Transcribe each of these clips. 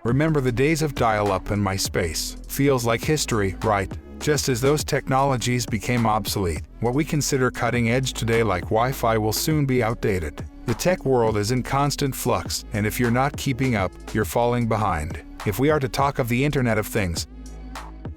Remember the days of dial-up and MySpace? Feels like history, right? Just as those technologies became obsolete, what we consider cutting edge today like Wi-Fi will soon be outdated. The tech world is in constant flux, and if you're not keeping up, you're falling behind. If we are to talk of the Internet of Things,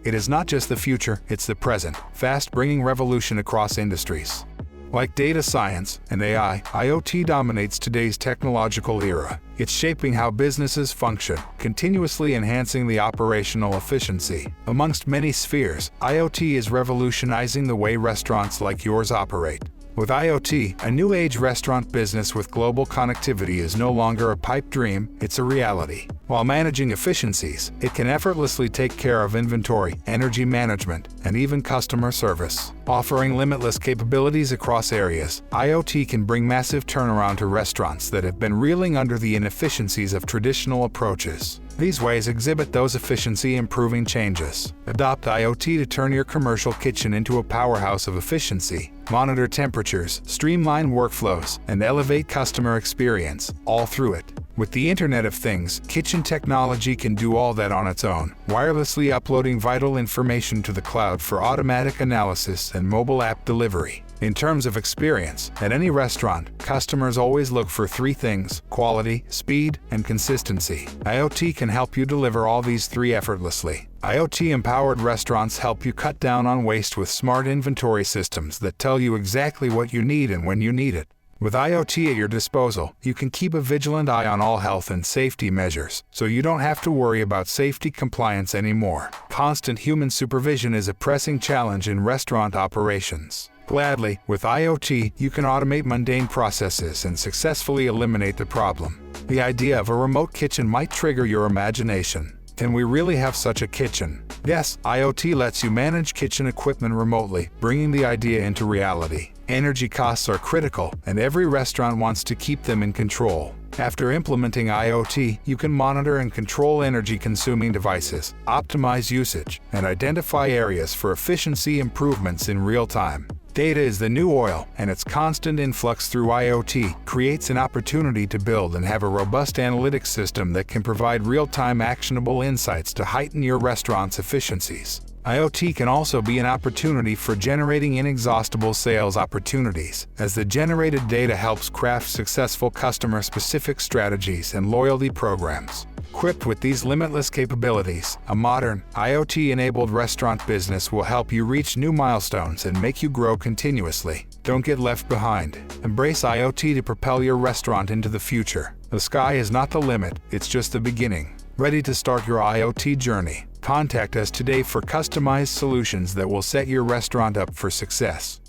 it is not just the future, it's the present, fast bringing revolution across industries. Like data science and AI, IoT dominates today's technological era. It's shaping how businesses function, continuously enhancing the operational efficiency. Amongst many spheres, IoT is revolutionizing the way restaurants like yours operate. With IoT, a new age restaurant business with global connectivity is no longer a pipe dream, it's a reality. While managing efficiencies, it can effortlessly take care of inventory, energy management, and even customer service. Offering limitless capabilities across areas, IoT can bring massive turnaround to restaurants that have been reeling under the inefficiencies of traditional approaches. These ways exhibit those efficiency-improving changes. Adopt IoT to turn your commercial kitchen into a powerhouse of efficiency. Monitor temperatures, streamline workflows, and elevate customer experience, all through it. With the Internet of Things, kitchen technology can do all that on its own, wirelessly uploading vital information to the cloud for automatic analysis and mobile app delivery. In terms of experience, at any restaurant, customers always look for three things: quality, speed, and consistency. IoT can help you deliver all these three effortlessly. IoT-empowered restaurants help you cut down on waste with smart inventory systems that tell you exactly what you need and when you need it. With IoT at your disposal, you can keep a vigilant eye on all health and safety measures, so you don't have to worry about safety compliance anymore. Constant human supervision is a pressing challenge in restaurant operations. Gladly, with IoT, you can automate mundane processes and successfully eliminate the problem. The idea of a remote kitchen might trigger your imagination. Can we really have such a kitchen? Yes, IoT lets you manage kitchen equipment remotely, bringing the idea into reality. Energy costs are critical, and every restaurant wants to keep them in control. After implementing IoT, you can monitor and control energy-consuming devices, optimize usage, and identify areas for efficiency improvements in real time. Data is the new oil, and its constant influx through IoT creates an opportunity to build and have a robust analytics system that can provide real-time actionable insights to heighten your restaurant's efficiencies. IoT can also be an opportunity for generating inexhaustible sales opportunities, as the generated data helps craft successful customer-specific strategies and loyalty programs. Equipped with these limitless capabilities, a modern, IoT-enabled restaurant business will help you reach new milestones and make you grow continuously. Don't get left behind. Embrace IoT to propel your restaurant into the future. The sky is not the limit, it's just the beginning. Ready to start your IoT journey? Contact us today for customized solutions that will set your restaurant up for success.